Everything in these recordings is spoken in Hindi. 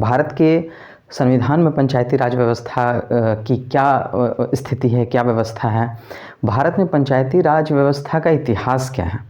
भारत के संविधान में पंचायती राज व्यवस्था की क्या स्थिति है, क्या व्यवस्था है, भारत में पंचायती राज व्यवस्था का इतिहास क्या है।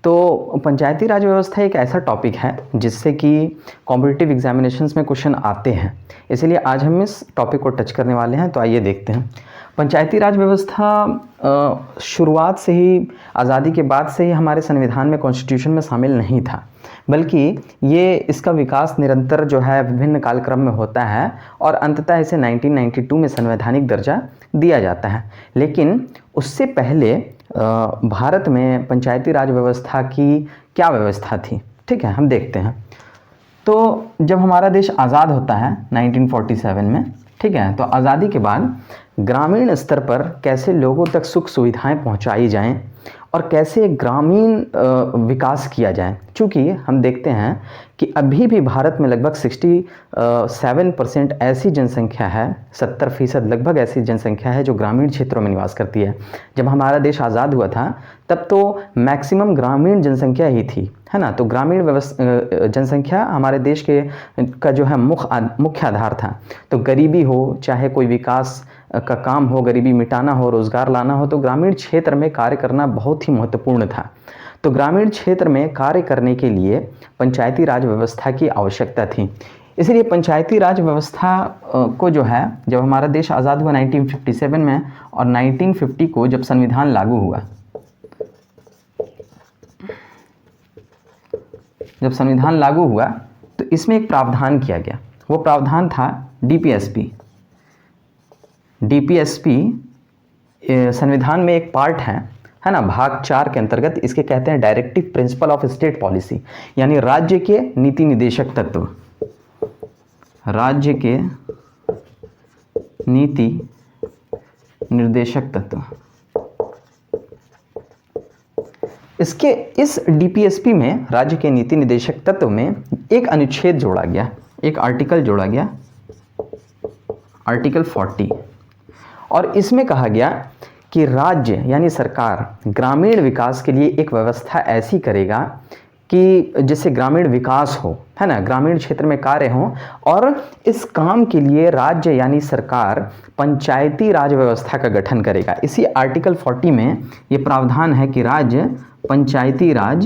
तो पंचायती राज व्यवस्था एक ऐसा टॉपिक है जिससे कि कॉम्पिटिटिव एग्जामिनेशंस में क्वेश्चन आते हैं, इसीलिए आज हम इस टॉपिक को टच करने वाले हैं। तो आइए देखते हैं। पंचायती राज व्यवस्था शुरुआत से ही, आज़ादी के बाद से ही हमारे संविधान में, कॉन्स्टिट्यूशन में शामिल नहीं था, बल्कि ये इसका विकास निरंतर जो है विभिन्न कालक्रम में होता है और अंततः इसे 1992 में संवैधानिक दर्जा दिया जाता है। लेकिन उससे पहले भारत में पंचायती राज व्यवस्था की क्या व्यवस्था थी, ठीक है, हम देखते हैं। तो जब हमारा देश आज़ाद होता है 1947 में, ठीक है, तो आज़ादी के बाद ग्रामीण स्तर पर कैसे लोगों तक सुख सुविधाएं पहुंचाई जाएं और कैसे ग्रामीण विकास किया जाए। चूँकि हम देखते हैं कि अभी भी भारत में लगभग 67% ऐसी जनसंख्या है, 70% लगभग ऐसी जनसंख्या है जो ग्रामीण क्षेत्रों में निवास करती है। जब हमारा देश आज़ाद हुआ था तब तो मैक्सिमम ग्रामीण जनसंख्या ही थी, है ना। तो ग्रामीण जनसंख्या हमारे देश के का जो है मुख्य आधार था। तो गरीबी हो, चाहे कोई विकास का काम हो, गरीबी मिटाना हो, रोज़गार लाना हो, तो ग्रामीण क्षेत्र में कार्य करना बहुत ही महत्वपूर्ण था। तो ग्रामीण क्षेत्र में कार्य करने के लिए पंचायती राज व्यवस्था की आवश्यकता थी। इसलिए पंचायती राज व्यवस्था को जो है, जब हमारा देश आज़ाद हुआ 1957 में और 1950 को जब संविधान लागू हुआ, जब संविधान लागू हुआ तो इसमें एक प्रावधान किया गया। वो प्रावधान था डीपीएसपी। डीपीएसपी संविधान में एक पार्ट है ना, भाग 4 के अंतर्गत इसके कहते हैं directive principle of state policy, यानी राज्य के नीति निदेशक तत्व। राज्य के नीति निर्देशक तत्व। इस डीपीएसपी में, राज्य के नीति निदेशक तत्व में एक अनुच्छेद जोड़ा गया, एक आर्टिकल जोड़ा गया, आर्टिकल 40। और इसमें कहा गया कि राज्य यानी सरकार ग्रामीण विकास के लिए एक व्यवस्था ऐसी करेगा कि जिससे ग्रामीण विकास हो, है ना, ग्रामीण क्षेत्र में कार्य हो। और इस काम के लिए राज्य यानी सरकार पंचायती राज व्यवस्था का गठन करेगा। इसी आर्टिकल 40 में ये प्रावधान है कि राज्य पंचायती राज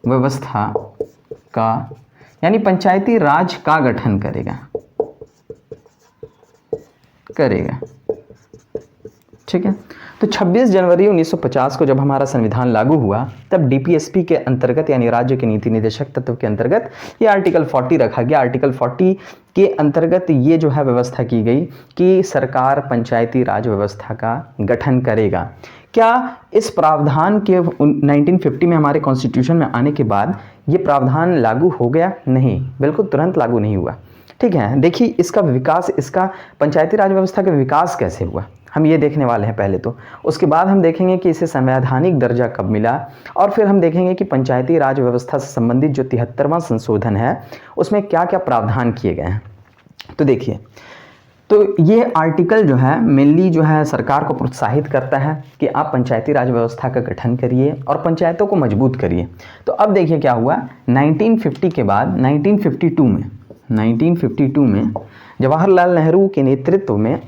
व्यवस्था का, यानी पंचायती राज का गठन करेगा, ठीक है। तो 26 जनवरी 1950 को जब हमारा संविधान लागू हुआ तब डीपीएसपी के अंतर्गत, यानी राज्य के नीति निदेशक तत्व के अंतर्गत, ये आर्टिकल 40 रखा गया। आर्टिकल 40 के अंतर्गत ये जो है व्यवस्था की गई कि सरकार पंचायती राज व्यवस्था का गठन करेगा। क्या इस प्रावधान के 1950 में हमारे कॉन्स्टिट्यूशन में आने के बाद ये प्रावधान लागू हो गया? नहीं, बिल्कुल तुरंत लागू नहीं हुआ, ठीक है। देखिए इसका विकास, इसका पंचायती राज व्यवस्था का विकास कैसे हुआ, हम ये देखने वाले हैं पहले तो। उसके बाद हम देखेंगे कि इसे संवैधानिक दर्जा कब मिला, और फिर हम देखेंगे कि पंचायती राज व्यवस्था से संबंधित जो 73वां संशोधन है उसमें क्या क्या प्रावधान किए गए हैं। तो देखिए, तो ये आर्टिकल जो है मेनली जो है सरकार को प्रोत्साहित करता है कि आप पंचायती राज व्यवस्था का गठन करिए और पंचायतों को मजबूत करिए। तो अब देखिए क्या हुआ, 1950 के बाद 1952 में जवाहरलाल नेहरू के नेतृत्व में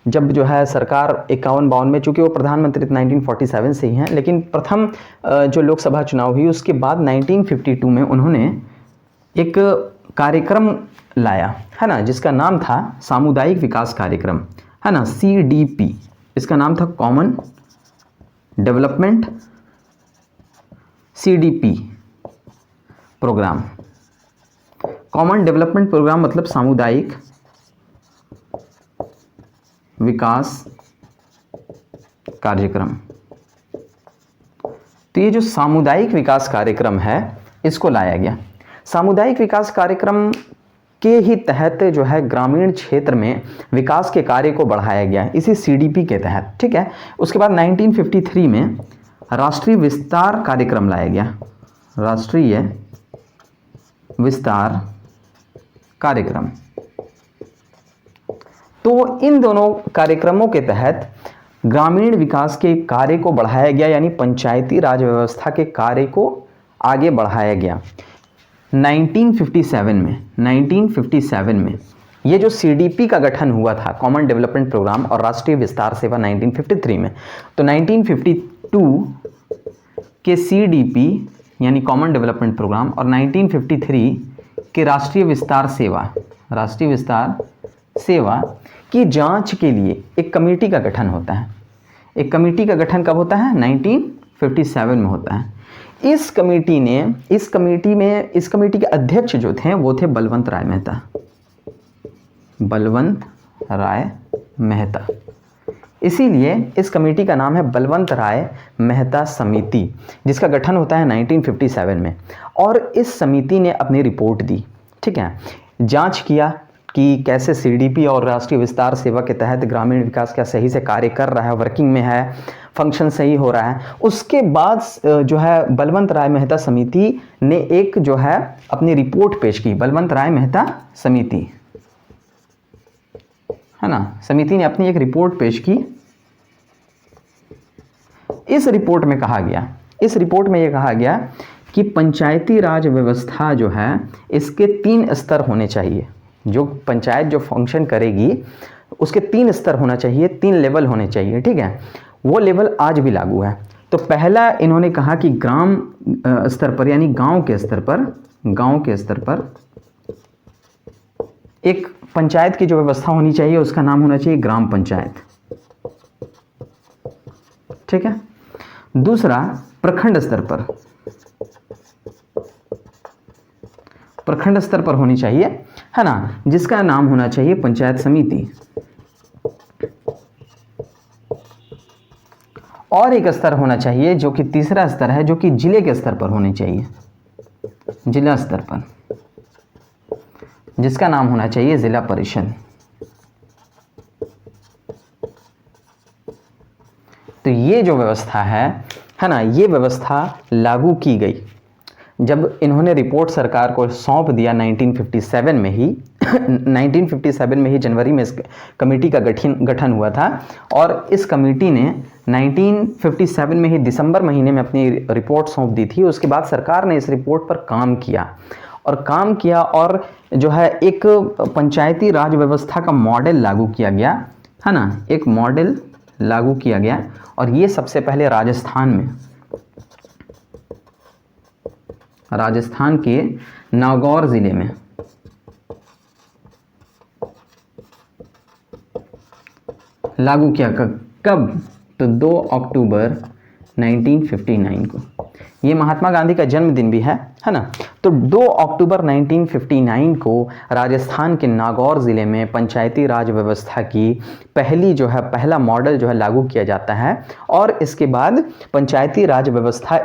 जब जो है सरकार 51-52 में, चूँकि वो प्रधानमंत्री 1947 से ही हैं, लेकिन प्रथम जो लोकसभा चुनाव हुई उसके बाद 1952 में उन्होंने एक कार्यक्रम लाया, है ना, जिसका नाम था सामुदायिक विकास कार्यक्रम, है ना, CDP। इसका नाम था common development CDP program. Common development program मतलब सामुदायिक विकास कार्यक्रम। तो ये जो सामुदायिक विकास कार्यक्रम है इसको लाया गया। सामुदायिक विकास कार्यक्रम के ही तहत जो है ग्रामीण क्षेत्र में विकास के कार्य को बढ़ाया गया, इसी CDP के तहत, ठीक है। उसके बाद 1953 में राष्ट्रीय विस्तार कार्यक्रम लाया गया, राष्ट्रीय विस्तार कार्यक्रम। तो इन दोनों कार्यक्रमों के तहत ग्रामीण विकास के कार्य को बढ़ाया गया, यानी पंचायती राज व्यवस्था के कार्य को आगे बढ़ाया गया। 1957 में ये जो सीडीपी का गठन हुआ था, कॉमन डेवलपमेंट प्रोग्राम और राष्ट्रीय विस्तार सेवा 1953 में, तो 1952 के सीडीपी यानी कॉमन डेवलपमेंट प्रोग्राम और 1953 के राष्ट्रीय विस्तार सेवा की जांच के लिए एक कमेटी का गठन होता है। एक कमेटी का गठन कब होता है? 1957 में होता है। इस कमेटी के अध्यक्ष जो थे वो थे बलवंत राय मेहता। इसीलिए इस कमेटी का नाम है बलवंत राय मेहता समिति, जिसका गठन होता है 1957 में। और इस समिति ने अपनी रिपोर्ट दी, ठीक है, जांच किया कि कैसे सीडीपी और राष्ट्रीय विस्तार सेवा के तहत ग्रामीण विकास क्या सही से कार्य कर रहा है, वर्किंग में है, फंक्शन सही हो रहा है। उसके बाद जो है बलवंत राय मेहता समिति ने एक जो है अपनी रिपोर्ट पेश की। बलवंत राय मेहता समिति है ना, समिति ने अपनी एक रिपोर्ट पेश की। इस रिपोर्ट में यह कहा गया कि पंचायती राज व्यवस्था जो है इसके 3 स्तर होने चाहिए। जो पंचायत जो फंक्शन करेगी उसके 3 स्तर होना चाहिए, 3 लेवल होने चाहिए, ठीक है। वो लेवल आज भी लागू है। तो पहला इन्होंने कहा कि ग्राम स्तर पर यानी गांव के स्तर पर एक पंचायत की जो व्यवस्था होनी चाहिए उसका नाम होना चाहिए ग्राम पंचायत, ठीक है। दूसरा प्रखंड स्तर पर होनी चाहिए, है ना, जिसका नाम होना चाहिए पंचायत समिति। और एक स्तर होना चाहिए जो कि तीसरा स्तर है, जो कि जिले के स्तर पर होनी चाहिए, जिला स्तर पर, जिसका नाम होना चाहिए जिला परिषद। तो ये जो व्यवस्था है ना, ये व्यवस्था लागू की गई जब इन्होंने रिपोर्ट सरकार को सौंप दिया 1957 में ही 1957 में ही जनवरी में इस कमेटी का गठन हुआ था। और इस कमेटी ने 1957 में ही दिसंबर महीने में अपनी रिपोर्ट सौंप दी थी। उसके बाद सरकार ने इस रिपोर्ट पर काम किया और जो है एक पंचायती राज व्यवस्था का मॉडल लागू किया गया, है ना, एक मॉडल लागू किया गया। और ये सबसे पहले राजस्थान के नागौर जिले में लागू किया। कब? तो 2 अक्टूबर 1959 को। ये महात्मा गांधी का जन्मदिन भी है ना। तो 2 अक्टूबर 1959 को राजस्थान के नागौर ज़िले में पंचायती राज व्यवस्था की पहला मॉडल जो है लागू किया जाता है। और इसके बाद पंचायती राज व्यवस्था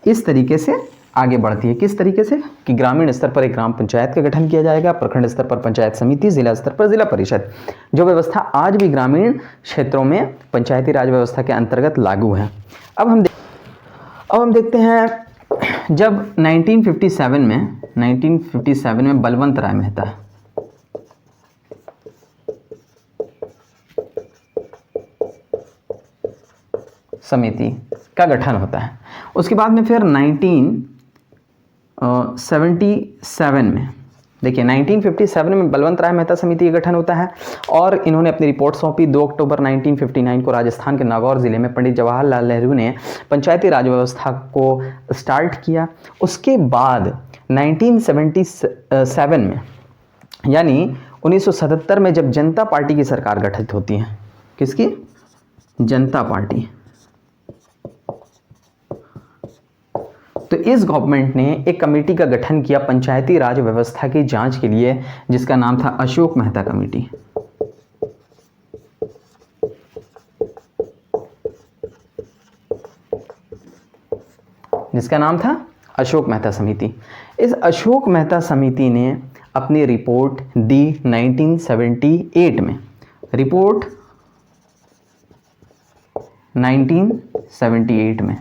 इस तरीके से आगे बढ़ती है। किस तरीके से? कि ग्रामीण स्तर पर एक ग्राम पंचायत का गठन किया जाएगा, प्रखंड स्तर पर पंचायत समिति, जिला स्तर पर जिला परिषद। जो व्यवस्था आज भी ग्रामीण क्षेत्रों में पंचायती राज व्यवस्था के अंतर्गत लागू है। अब हम देखते हैं जब 1957 में बलवंत राय मेहता समिति का गठन होता है। उसके बाद में फिर 1977 में, देखिए 1957 में बलवंत राय मेहता समिति का गठन होता है और इन्होंने अपनी रिपोर्ट सौंपी। 2 अक्टूबर 1959 को राजस्थान के नागौर ज़िले में पंडित जवाहरलाल नेहरू ने पंचायती राज व्यवस्था को स्टार्ट किया। उसके बाद 1977 में यानी 1977 में जब जनता पार्टी की सरकार गठित होती है, किसकी? जनता पार्टी। तो इस गवर्नमेंट ने एक कमेटी का गठन किया पंचायती राज व्यवस्था की जांच के लिए, जिसका नाम था अशोक मेहता कमेटी। जिसका नाम था अशोक मेहता समिति। इस अशोक मेहता समिति ने अपनी रिपोर्ट दी 1978 में। रिपोर्ट 1978 में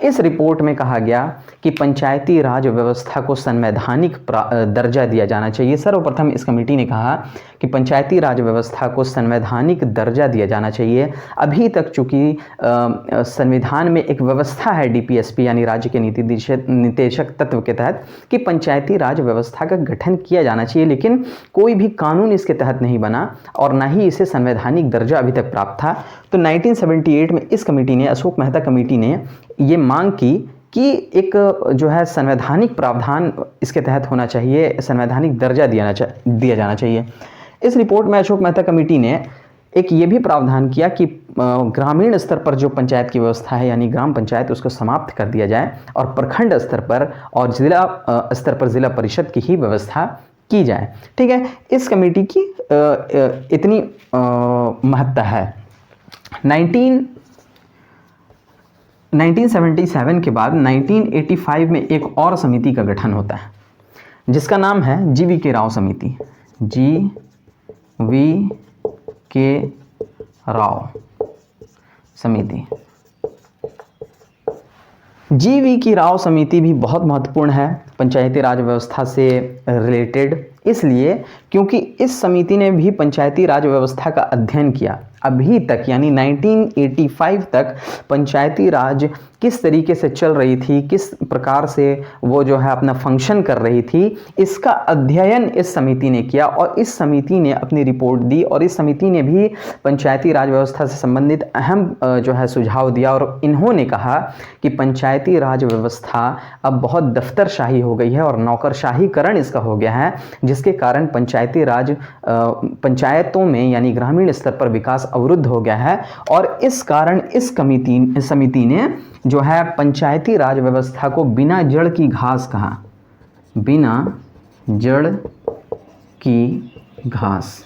इस रिपोर्ट में कहा गया कि पंचायती राज व्यवस्था को संवैधानिक दर्जा दिया जाना चाहिए। सर्वप्रथम इस कमेटी ने कहा कि पंचायती राज व्यवस्था को संवैधानिक दर्जा दिया जाना चाहिए। अभी तक चूंकि संविधान में एक व्यवस्था है डीपीएसपी यानी राज्य के नीति निर्देशक तत्व के तहत कि पंचायती राज व्यवस्था का गठन किया जाना चाहिए, लेकिन कोई भी कानून इसके तहत नहीं बना और ना ही इसे संवैधानिक दर्जा अभी तक प्राप्त था। तो 1978 में इस कमेटी ने, अशोक मेहता कमेटी ने ये मांग की कि एक जो है संवैधानिक प्रावधान इसके तहत होना चाहिए, संवैधानिक दर्जा दिया जाना चाहिए। इस रिपोर्ट में अशोक मेहता कमेटी ने एक ये भी प्रावधान किया कि ग्रामीण स्तर पर जो पंचायत की व्यवस्था है यानी ग्राम पंचायत, उसको समाप्त कर दिया जाए और प्रखंड स्तर पर और जिला स्तर पर जिला परिषद की ही व्यवस्था की जाए। ठीक है, इस कमेटी की इतनी महत्ता है। 1977 के बाद 1985 में एक और समिति का गठन होता है जिसका नाम है GV.K. राव समिति। GV.K. राव समिति। GV.K. राव समिति भी बहुत महत्वपूर्ण है पंचायती राज व्यवस्था से रिलेटेड, इसलिए क्योंकि इस समिति ने भी पंचायती राज व्यवस्था का अध्ययन किया। अभी तक यानी 1985 तक पंचायती राज किस तरीके से चल रही थी, किस प्रकार से वो जो है अपना फंक्शन कर रही थी, इसका अध्ययन इस समिति ने किया और इस समिति ने अपनी रिपोर्ट दी और इस समिति ने भी पंचायती राज व्यवस्था से संबंधित अहम जो है सुझाव दिया। और इन्होंने कहा कि पंचायती राज व्यवस्था अब बहुत दफ्तरशाही हो गई है और नौकरशाहीकरण इसका हो गया है, जिसके कारण पंचायती राज पंचायतों में यानी ग्रामीण स्तर पर विकास अवरुद्ध हो गया है। और इस कारण इस समिति ने जो है पंचायती राज व्यवस्था को बिना जड़ की घास कहा। बिना जड़ की घास,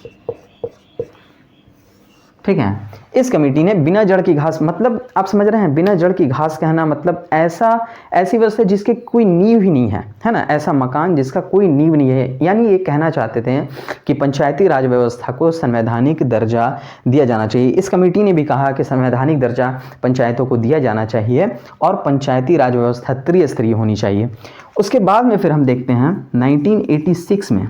ठीक है। इस कमेटी ने बिना जड़ की घास मतलब आप समझ रहे हैं, बिना जड़ की घास कहना मतलब ऐसी व्यवस्था जिसके कोई नींव ही नहीं है ना, ऐसा मकान जिसका कोई नींव नहीं है। यानी ये कहना चाहते थे कि पंचायती राज व्यवस्था को संवैधानिक दर्जा दिया जाना चाहिए। इस कमेटी ने भी कहा कि संवैधानिक दर्जा पंचायतों को दिया जाना चाहिए और पंचायती राज व्यवस्था त्रिस्तरीय होनी चाहिए। उसके बाद में फिर हम देखते हैं 1986 में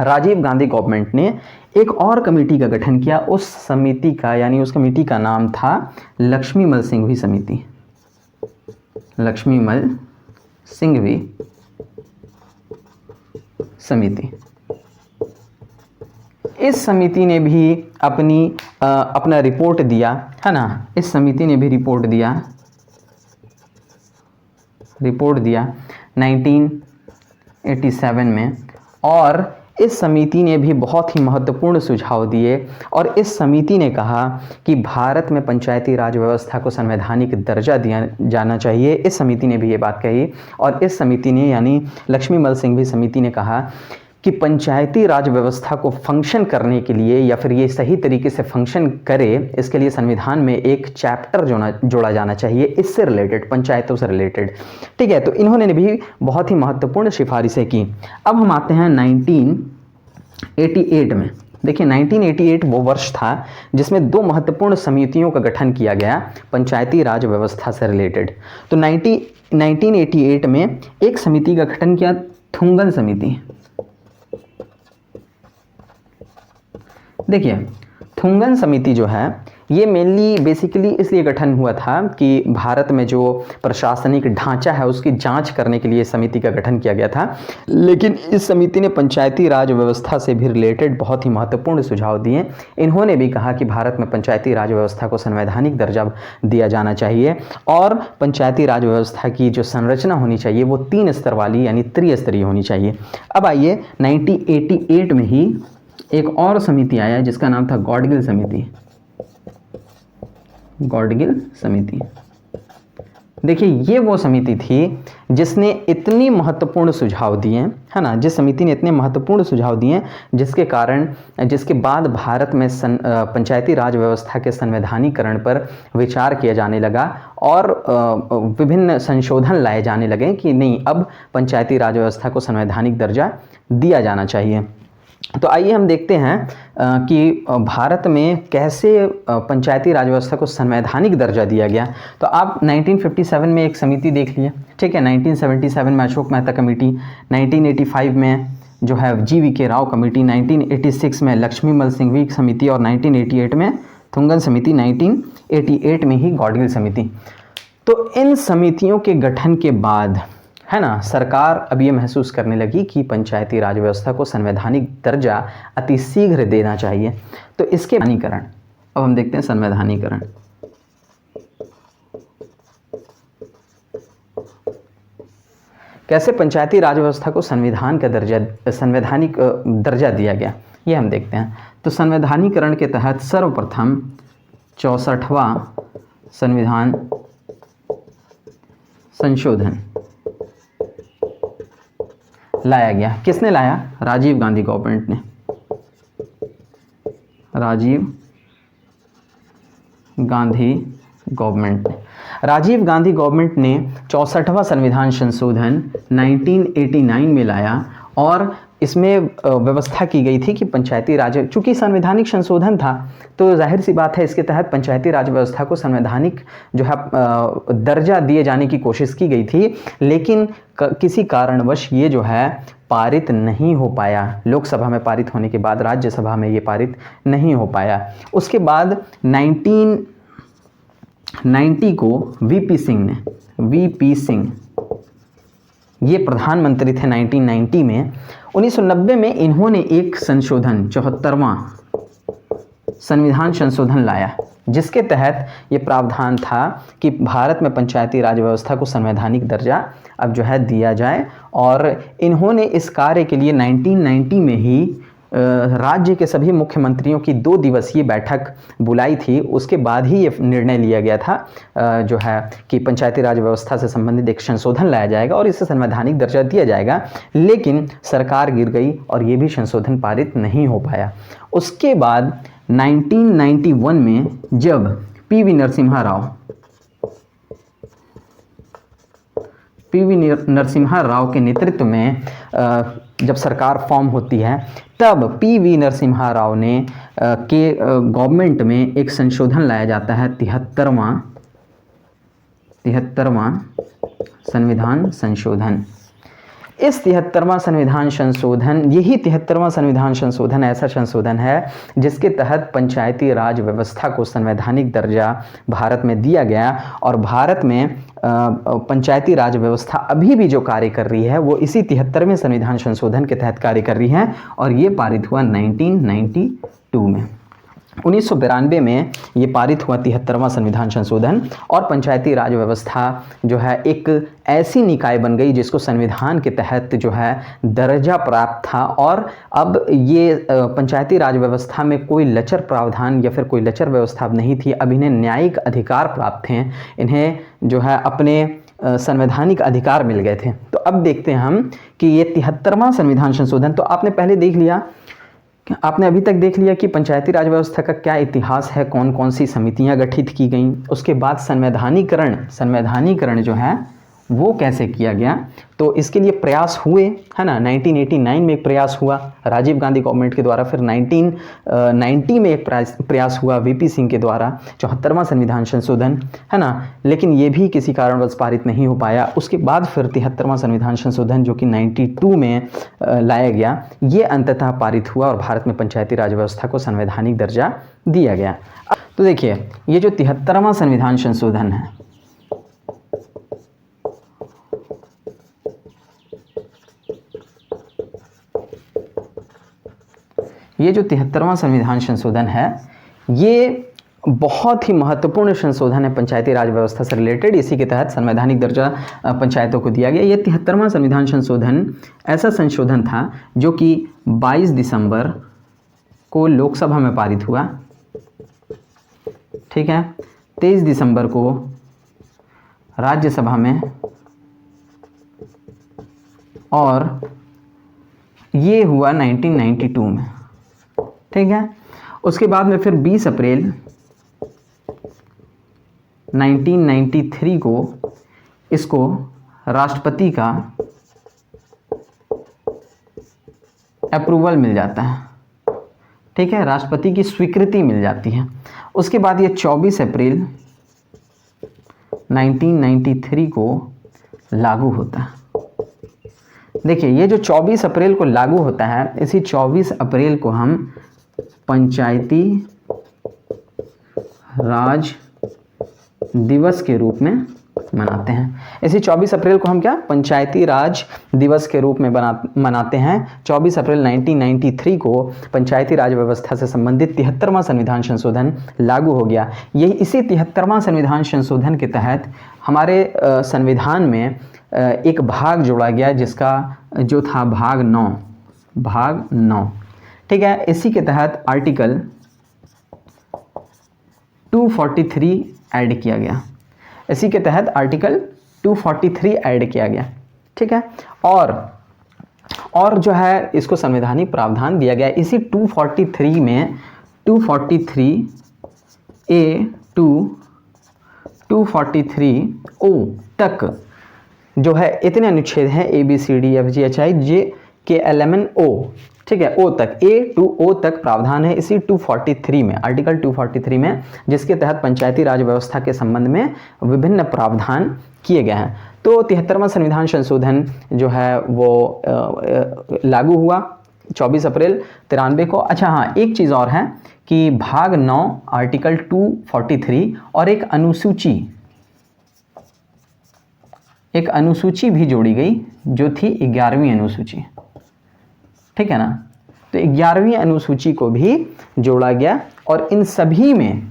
राजीव गांधी गवर्नमेंट ने एक और कमेटी का गठन किया। उस समिति का यानी उस कमेटी का नाम था लक्ष्मीमल सिंघवी समिति। लक्ष्मीमल सिंघवी समिति। इस समिति ने भी अपना रिपोर्ट दिया है ना। इस समिति ने भी रिपोर्ट दिया 1987 में और इस समिति ने भी बहुत ही महत्वपूर्ण सुझाव दिए और इस समिति ने कहा कि भारत में पंचायती राज व्यवस्था को संवैधानिक दर्जा दिया जाना चाहिए। इस समिति ने भी ये बात कही और इस समिति ने यानी लक्ष्मीमल सिंघवी समिति ने कहा कि पंचायती राज व्यवस्था को फंक्शन करने के लिए या फिर ये सही तरीके से फंक्शन करे, इसके लिए संविधान में एक चैप्टर जोड़ा जाना चाहिए इससे रिलेटेड, पंचायतों से रिलेटेड। ठीक है, तो इन्होंने भी बहुत ही महत्वपूर्ण सिफारिशें की। अब हम आते हैं 1988 में। देखिए 1988 वो वर्ष था जिसमें दो महत्वपूर्ण समितियों का गठन किया गया पंचायती राज व्यवस्था से रिलेटेड। तो 1988 में एक समिति का गठन किया, थुंगन समिति। देखिए थुंगन समिति जो है ये मेनली बेसिकली इसलिए गठन हुआ था कि भारत में जो प्रशासनिक ढांचा है उसकी जांच करने के लिए समिति का गठन किया गया था। लेकिन इस समिति ने पंचायती राज व्यवस्था से भी रिलेटेड बहुत ही महत्वपूर्ण सुझाव दिए। इन्होंने भी कहा कि भारत में पंचायती राज व्यवस्था को संवैधानिक दर्जा दिया जाना चाहिए और पंचायती राज व्यवस्था की जो संरचना होनी चाहिए वो 3 स्तर वाली यानी त्रिस्तरीय होनी चाहिए। अब आइए 1988 में ही एक और समिति आया जिसका नाम था गॉडगिल समिति। गॉडगिल समिति। देखिए ये वो समिति थी जिसने इतनी महत्वपूर्ण सुझाव दिए है ना, जिस समिति ने इतने महत्वपूर्ण सुझाव दिए जिसके बाद भारत में पंचायती राज व्यवस्था के संवैधानिकरण पर विचार किया जाने लगा और विभिन्न संशोधन लाए जाने लगे कि नहीं अब पंचायती राज व्यवस्था को संवैधानिक दर्जा दिया जाना चाहिए। तो आइए हम देखते हैं कि भारत में कैसे पंचायती राज व्यवस्था को संवैधानिक दर्जा दिया गया। तो आप 1957 में एक समिति देख लिए, ठीक है, 1977 में अशोक मेहता कमेटी, 1985 में जो है GV.K. राव कमेटी, 1986 में लक्ष्मीमल सिंघवी समिति और 1988 में थुंगन समिति, 1988 में ही गॉडगिल समिति। तो इन समितियों के गठन के बाद, है ना, सरकार अब ये महसूस करने लगी कि पंचायती राज व्यवस्था को संवैधानिक दर्जा अतिशीघ्र देना चाहिए। तो इसके संवैधानीकरण, अब हम देखते हैं संवैधानीकरण। कैसे पंचायती राज व्यवस्था को संविधान का दर्जा, संवैधानिक दर्जा दिया गया, ये हम देखते हैं। तो संवैधानीकरण के तहत सर्वप्रथम 64वां संविधान संशोधन लाया गया। किसने लाया? राजीव गांधी गवर्नमेंट ने। राजीव गांधी गवर्नमेंट ने, राजीव गांधी गवर्नमेंट ने 64वां संविधान संशोधन 1989 में लाया और इसमें व्यवस्था की गई थी कि पंचायती राज, चूंकि संवैधानिक संशोधन था तो जाहिर सी बात है इसके तहत पंचायती राज व्यवस्था को संवैधानिक जो है दर्जा दिए जाने की कोशिश की गई थी, लेकिन किसी कारणवश ये जो है पारित नहीं हो पाया। लोकसभा में पारित होने के बाद राज्यसभा में ये पारित नहीं हो पाया। उसके बाद 1990 को वीपी सिंह ये प्रधानमंत्री थे 1990 में। 1990 में इन्होंने एक संशोधन 74वां संविधान संशोधन लाया, जिसके तहत ये प्रावधान था कि भारत में पंचायती राज व्यवस्था को संवैधानिक दर्जा अब जो है दिया जाए। और इन्होंने इस कार्य के लिए 1990 में ही राज्य के सभी मुख्यमंत्रियों की 2 दिवसीय बैठक बुलाई थी। उसके बाद ही ये निर्णय लिया गया था जो है कि पंचायती राज व्यवस्था से संबंधित एक संशोधन लाया जाएगा और इसे संवैधानिक दर्जा दिया जाएगा, लेकिन सरकार गिर गई और ये भी संशोधन पारित नहीं हो पाया। उसके बाद 1991 में जब पीवी नरसिम्हा राव के नेतृत्व में जब सरकार फॉर्म होती है, तब पीवी नरसिम्हा राव ने के गवर्नमेंट में एक संशोधन लाया जाता है 73वां संविधान संशोधन। इस 73वां संविधान संशोधन, यही 73वां संविधान संशोधन ऐसा संशोधन है जिसके तहत पंचायती राज व्यवस्था को संवैधानिक दर्जा भारत में दिया गया। और भारत में पंचायती राज व्यवस्था अभी भी जो कार्य कर रही है वो इसी 73वें संविधान संशोधन के तहत कार्य कर रही है और ये पारित हुआ 1992 में। 1992 में ये पारित हुआ 73वां संविधान संशोधन और पंचायती राज व्यवस्था जो है एक ऐसी निकाय बन गई जिसको संविधान के तहत जो है दर्जा प्राप्त था। और अब ये पंचायती राज व्यवस्था में कोई लचर प्रावधान या फिर कोई लचर व्यवस्था नहीं थी। अब इन्हें न्यायिक अधिकार प्राप्त थे, इन्हें जो है अपने संवैधानिक अधिकार मिल गए थे। तो अब देखते हैं हम कि ये 73वां संविधान संशोधन, तो आपने पहले देख लिया, आपने अभी तक देख लिया कि पंचायती राज व्यवस्था का क्या इतिहास है, कौन कौन सी समितियां गठित की गईं। उसके बाद संवैधानीकरण जो है वो कैसे किया गया, तो इसके लिए प्रयास हुए, है ना। 1989 में एक प्रयास हुआ राजीव गांधी गवर्नमेंट के द्वारा, फिर 1990 में एक प्रयास हुआ वीपी सिंह के द्वारा 74वां संविधान संशोधन, है ना, लेकिन ये भी किसी कारणवश पारित नहीं हो पाया। उसके बाद फिर 73वां संविधान संशोधन जो कि 92 में लाया गया, ये अंततः पारित हुआ और भारत में पंचायती राज व्यवस्था को संवैधानिक दर्जा दिया गया। तो देखिए, ये जो 73वां संविधान संशोधन है, ये जो 73वां संविधान संशोधन है, ये बहुत ही महत्वपूर्ण संशोधन है पंचायती राज व्यवस्था से रिलेटेड। इसी के तहत संवैधानिक दर्जा पंचायतों को दिया गया। ये 73वां संविधान संशोधन ऐसा संशोधन था जो कि 22 दिसंबर को लोकसभा में पारित हुआ, ठीक है, 23 दिसंबर को राज्यसभा में, और ये हुआ 1992 में, ठीक है। उसके बाद में फिर 20 अप्रैल 1993 को इसको राष्ट्रपति का अप्रूवल मिल जाता है, ठीक है, राष्ट्रपति की स्वीकृति मिल जाती है। उसके बाद ये 24 अप्रैल 1993 को लागू होता है। देखिए ये जो 24 अप्रैल को लागू होता है, इसी 24 अप्रैल को हम पंचायती राज दिवस के रूप में मनाते हैं। इसी 24 अप्रैल को हम क्या पंचायती राज दिवस के रूप में मनाते हैं। 24 अप्रैल 1993 को पंचायती राज व्यवस्था से संबंधित 73वां संविधान संशोधन लागू हो गया। यही इसी 73वां संविधान संशोधन के तहत हमारे संविधान में एक भाग जोड़ा गया, जिसका जो था भाग 9, ठीक है। इसी के तहत आर्टिकल 243 ऐड किया गया। इसी के तहत आर्टिकल 243 ऐड किया गया, ठीक है। और जो है इसको संवैधानिक प्रावधान दिया गया। इसी 243 में 243A to 243O तक जो है इतने अनुच्छेद हैं, ABCDFGHI KLMNO, ठीक है, O तक, A to O तक प्रावधान है इसी 243 में, आर्टिकल 243 में, जिसके तहत पंचायती राज व्यवस्था के संबंध में विभिन्न प्रावधान किए गए हैं। तो 73वां संविधान संशोधन जो है वो लागू हुआ 24 अप्रैल 93 को। अच्छा हाँ, एक चीज़ और है कि भाग 9 आर्टिकल 243 और एक अनुसूची भी जोड़ी गई, जो थी 11वीं अनुसूची, ठीक है ना। तो 11वीं अनुसूची को भी जोड़ा गया और इन सभी में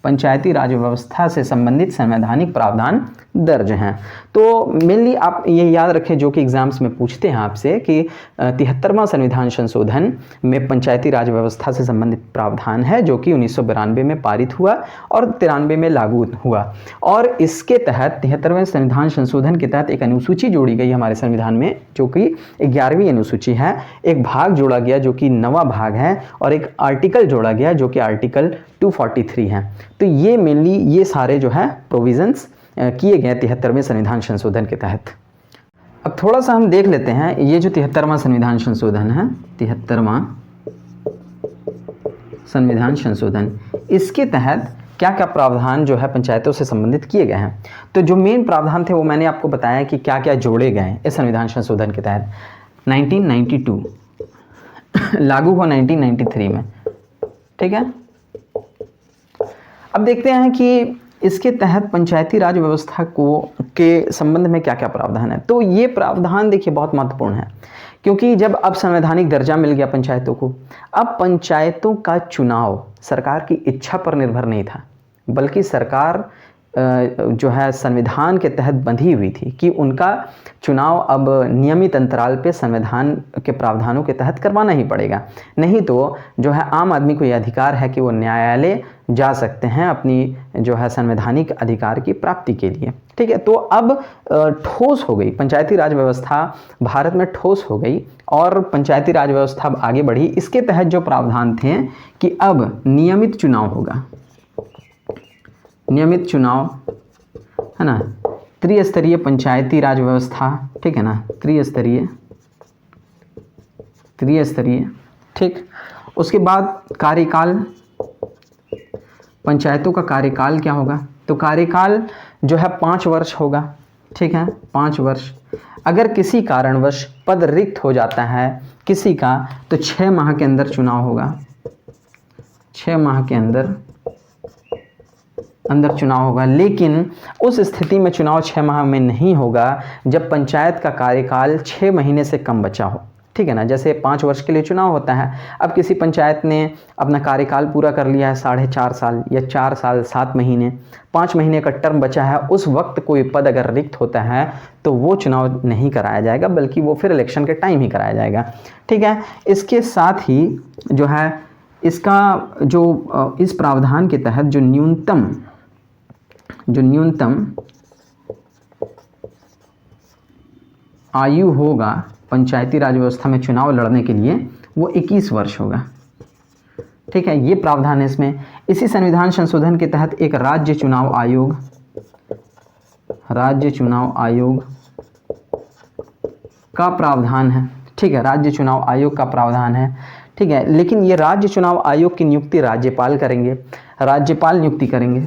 पंचायती राज व्यवस्था से संबंधित संवैधानिक प्रावधान दर्ज हैं। तो मेनली आप ये याद रखें, जो कि एग्जाम्स में पूछते हैं आपसे, कि 73वां संविधान संशोधन में पंचायती राज व्यवस्था से संबंधित प्रावधान है, जो कि 1992 में पारित हुआ और 93 में लागू हुआ। और इसके तहत 73वें संविधान संशोधन के तहत एक अनुसूची जोड़ी गई हमारे संविधान में, जो कि 11वीं अनुसूची है। एक भाग जोड़ा गया जो कि 9वां भाग है, और एक आर्टिकल जोड़ा गया जो कि आर्टिकल 243 है। तो ये मेनली ये सारे जो है प्रोविजंस किए गए 73वें संविधान संशोधन के तहत। अब थोड़ा सा हम देख लेते हैं ये जो 73वां संविधान संशोधन है, 73वां संविधान संशोधन, इसके तहत क्या क्या प्रावधान जो है पंचायतों से संबंधित किए गए हैं। तो जो मेन प्रावधान थे वो मैंने आपको बताया कि क्या क्या जोड़े गए हैं इस संविधान संशोधन के तहत। 1992 लागू हुआ 1993 में, ठीक है। अब देखते हैं कि इसके तहत पंचायती राज व्यवस्था के संबंध में क्या क्या प्रावधान है। तो ये प्रावधान देखिए बहुत महत्वपूर्ण है, क्योंकि जब अब संवैधानिक दर्जा मिल गया पंचायतों को, अब पंचायतों का चुनाव सरकार की इच्छा पर निर्भर नहीं था, बल्कि सरकार जो है संविधान के तहत बंधी हुई थी कि उनका चुनाव अब नियमित अंतराल पे संविधान के प्रावधानों के तहत करवाना ही पड़ेगा। नहीं तो जो है आम आदमी को यह अधिकार है कि वो न्यायालय जा सकते हैं अपनी जो है संवैधानिक अधिकार की प्राप्ति के लिए, ठीक है। तो अब ठोस हो गई पंचायती राज व्यवस्था, भारत में ठोस हो गई और पंचायती राज व्यवस्था अब आगे बढ़ी। इसके तहत जो प्रावधान थे कि अब नियमित चुनाव होगा, नियमित चुनाव है ना, त्रिस्तरीय पंचायती राज व्यवस्था, ठीक है ना, त्रिस्तरीय, ठीक। उसके बाद कार्यकाल, पंचायतों का कार्यकाल क्या होगा, तो कार्यकाल जो है 5 वर्ष होगा, ठीक है, 5 वर्ष। अगर किसी कारणवश पद रिक्त हो जाता है किसी का, तो 6 माह के अंदर चुनाव होगा, 6 माह के अंदर चुनाव होगा। लेकिन उस स्थिति में चुनाव 6 माह में नहीं होगा जब पंचायत का कार्यकाल 6 महीने से कम बचा हो, ठीक है ना। जैसे 5 वर्ष के लिए चुनाव होता है, अब किसी पंचायत ने अपना कार्यकाल पूरा कर लिया है 4.5 साल या 4 साल 7 महीने, 5 महीने का टर्म बचा है, उस वक्त कोई पद अगर रिक्त होता है तो वो चुनाव नहीं कराया जाएगा, बल्कि वो फिर इलेक्शन के टाइम ही कराया जाएगा, ठीक है। इसके साथ ही जो है इसका जो इस प्रावधान के तहत जो न्यूनतम आयु होगा पंचायती राज व्यवस्था में चुनाव लड़ने के लिए, वो 21 वर्ष होगा, ठीक है। ये प्रावधान है इसमें। इसी संविधान संशोधन के तहत एक राज्य चुनाव आयोग का प्रावधान है, ठीक है, राज्य चुनाव आयोग का प्रावधान है, ठीक है। लेकिन ये राज्य चुनाव आयोग की नियुक्ति राज्यपाल करेंगे, राज्यपाल नियुक्ति करेंगे।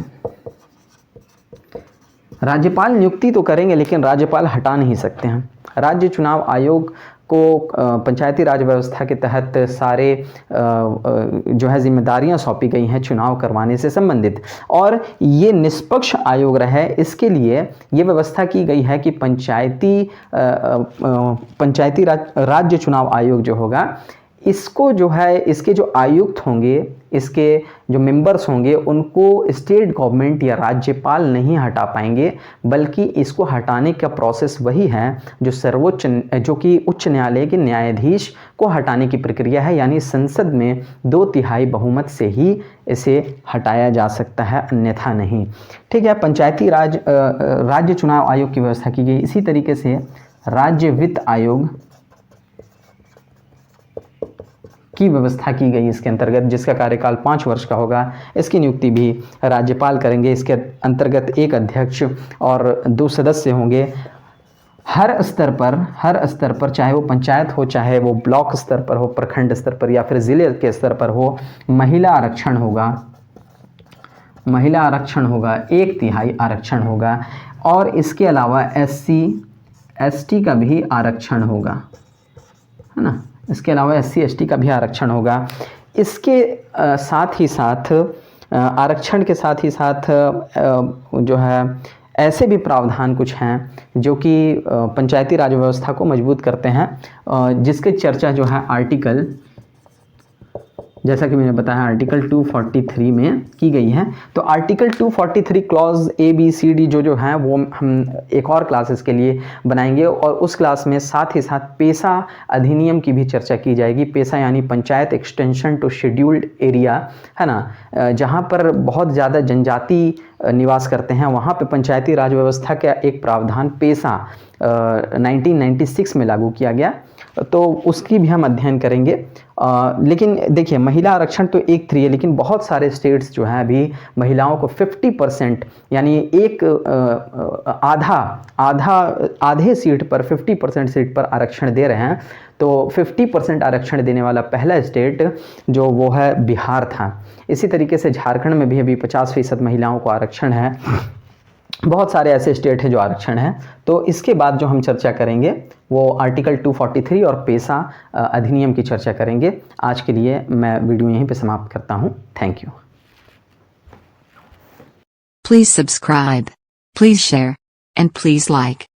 राज्यपाल नियुक्ति तो करेंगे लेकिन राज्यपाल हटा नहीं सकते हैं। राज्य चुनाव आयोग को पंचायती राज व्यवस्था के तहत सारे जो है जिम्मेदारियां सौंपी गई हैं चुनाव करवाने से संबंधित, और ये निष्पक्ष आयोग रहे इसके लिए ये व्यवस्था की गई है कि पंचायती राज्य चुनाव आयोग जो होगा, इसको जो है इसके जो आयुक्त होंगे, इसके जो मेंबर्स होंगे, उनको स्टेट गवर्नमेंट या राज्यपाल नहीं हटा पाएंगे, बल्कि इसको हटाने का प्रोसेस वही है जो कि उच्च न्यायालय के न्यायाधीश को हटाने की प्रक्रिया है, यानी संसद में 2/3 बहुमत से ही इसे हटाया जा सकता है, अन्यथा नहीं। ठीक है, पंचायती राज राज्य चुनाव आयोग की व्यवस्था की गई। इसी तरीके से राज्य वित्त आयोग की व्यवस्था की गई इसके अंतर्गत, जिसका कार्यकाल 5 वर्ष का होगा। इसकी नियुक्ति भी राज्यपाल करेंगे। इसके अंतर्गत एक अध्यक्ष और 2 सदस्य होंगे। हर स्तर पर चाहे वो पंचायत हो, चाहे वो ब्लॉक स्तर पर हो, प्रखंड स्तर पर या फिर जिले के स्तर पर हो, महिला आरक्षण होगा, 1/3 आरक्षण होगा। और इसके अलावा SC ST का भी आरक्षण होगा, है ना। इसके अलावा SC ST का भी आरक्षण होगा। इसके साथ ही साथ आरक्षण के साथ ही साथ जो है ऐसे भी प्रावधान कुछ हैं जो कि पंचायती राज व्यवस्था को मजबूत करते हैं, जिसकी चर्चा जो है आर्टिकल, जैसा कि मैंने बताया, आर्टिकल 243 में की गई है। तो आर्टिकल 243 क्लॉज ABCD जो हैं वो हम एक और क्लास इसके लिए बनाएंगे, और उस क्लास में साथ ही साथ पेशा अधिनियम की भी चर्चा की जाएगी। पेशा यानी panchayat extension to scheduled area, है ना। जहाँ पर बहुत ज़्यादा जनजाति निवास करते हैं, वहाँ पे पंचायती राज व्यवस्था का एक प्रावधान पेशा 1996 में लागू किया गया, तो उसकी भी हम अध्ययन करेंगे। लेकिन देखिए, महिला आरक्षण तो 1/3 है, लेकिन बहुत सारे स्टेट्स जो हैं अभी महिलाओं को 50% यानी आधे सीट पर 50% सीट पर आरक्षण दे रहे हैं। तो 50% आरक्षण देने वाला पहला स्टेट जो वो है बिहार था। इसी तरीके से झारखंड में भी अभी 50% महिलाओं को आरक्षण है। बहुत सारे ऐसे स्टेट हैं जो आरक्षण है। तो इसके बाद जो हम चर्चा करेंगे वो आर्टिकल 243 और पेशा अधिनियम की चर्चा करेंगे। आज के लिए मैं वीडियो यहीं पे समाप्त करता हूँ। Thank you. Please subscribe, please share, and please like.